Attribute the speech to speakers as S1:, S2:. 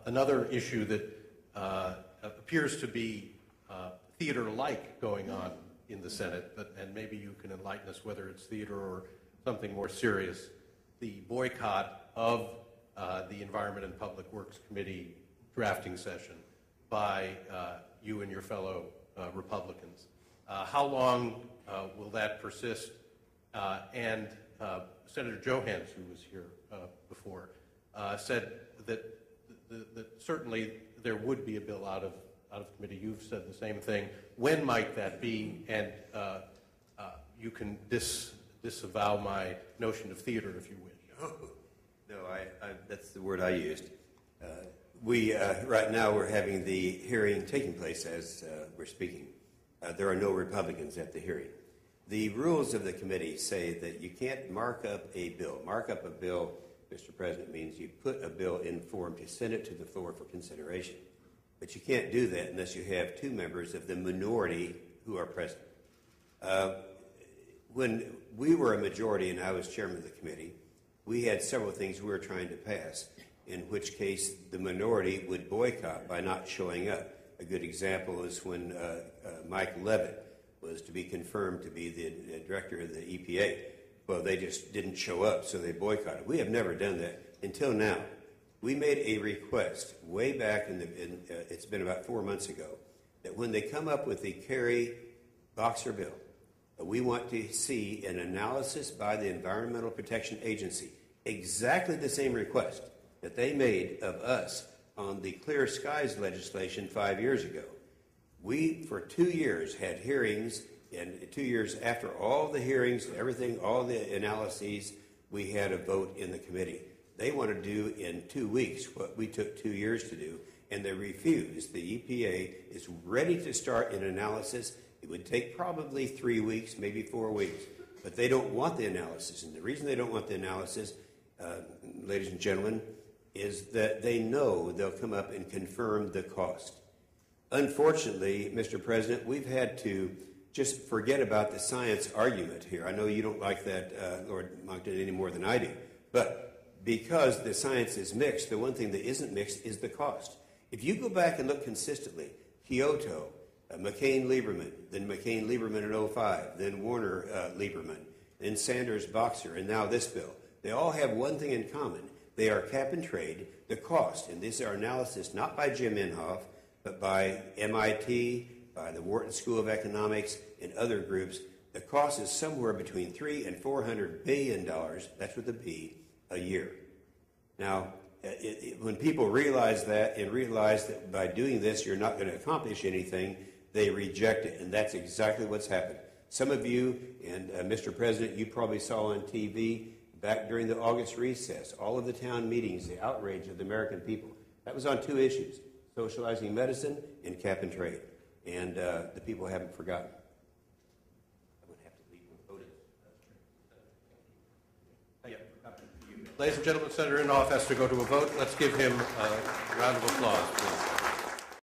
S1: Another issue that appears to be theater-like going on in the Senate, and maybe you can enlighten us whether it's theater or something more serious, the boycott of the Environment and Public Works Committee drafting session by you and your fellow Republicans. How long will that persist? And Senator Johans, who was here before, said that certainly there would be a bill out of committee. You've said the same thing. When might that be? And you can disavow my notion of theater if you wish.
S2: No, that's the word I used. Right now we're having the hearing taking place as we're speaking. There are no Republicans at the hearing. The rules of the committee say that you can't mark up a bill. Mark up a bill, Mr. President, means you put a bill in form to send it to the floor for consideration. But you can't do that unless you have two members of the minority who are present. When we were a majority and I was chairman of the committee, we had several things we were trying to pass, in which case the minority would boycott by not showing up. A good example is when Mike Leavitt was to be confirmed to be the director of the EPA. Well, they just didn't show up, so they boycotted. We have never done that until now. We made a request way back it's been about 4 months ago, that when they come up with the Kerry-Boxer bill, we want to see an analysis by the Environmental Protection Agency, exactly the same request that they made of us on the Clear Skies legislation 5 years ago. We, for 2 years, had hearings, and 2 years after all the hearings, everything, all the analyses, we had a vote in the committee. They want to do in 2 weeks what we took 2 years to do, and they refused. The EPA is ready to start an analysis. It would take probably 3 weeks, maybe 4 weeks, but they don't want the analysis. And the reason they don't want the analysis, ladies and gentlemen, is that they know they'll come up and confirm the cost. Unfortunately, Mr. President, we've had to just forget about the science argument here. I know you don't like that, Lord Moncton, any more than I do, but because the science is mixed, the one thing that isn't mixed is the cost. If you go back and look consistently, Kyoto, McCain-Lieberman, then McCain-Lieberman in 05, then Warner-Lieberman, then Sanders-Boxer, and now this bill, they all have one thing in common. They are cap and trade, the cost, and these are analysis not by Jim Inhofe, but by MIT, by the Wharton School of Economics, and other groups. The cost is somewhere between $300 and $400 billion, that's with a B, a year. Now, when people realize that and realize that by doing this you're not going to accomplish anything, they reject it, and that's exactly what's happened. Some of you, and Mr. President, you probably saw on TV back during the August recess, all of the town meetings, the outrage of the American people. That was on 2 issues, socializing medicine and cap and trade, and the people haven't forgotten. I'm going to have to leave the voting.
S1: Ladies and gentlemen, Senator Inhofe has to go to a vote. Let's give him a round of applause, please.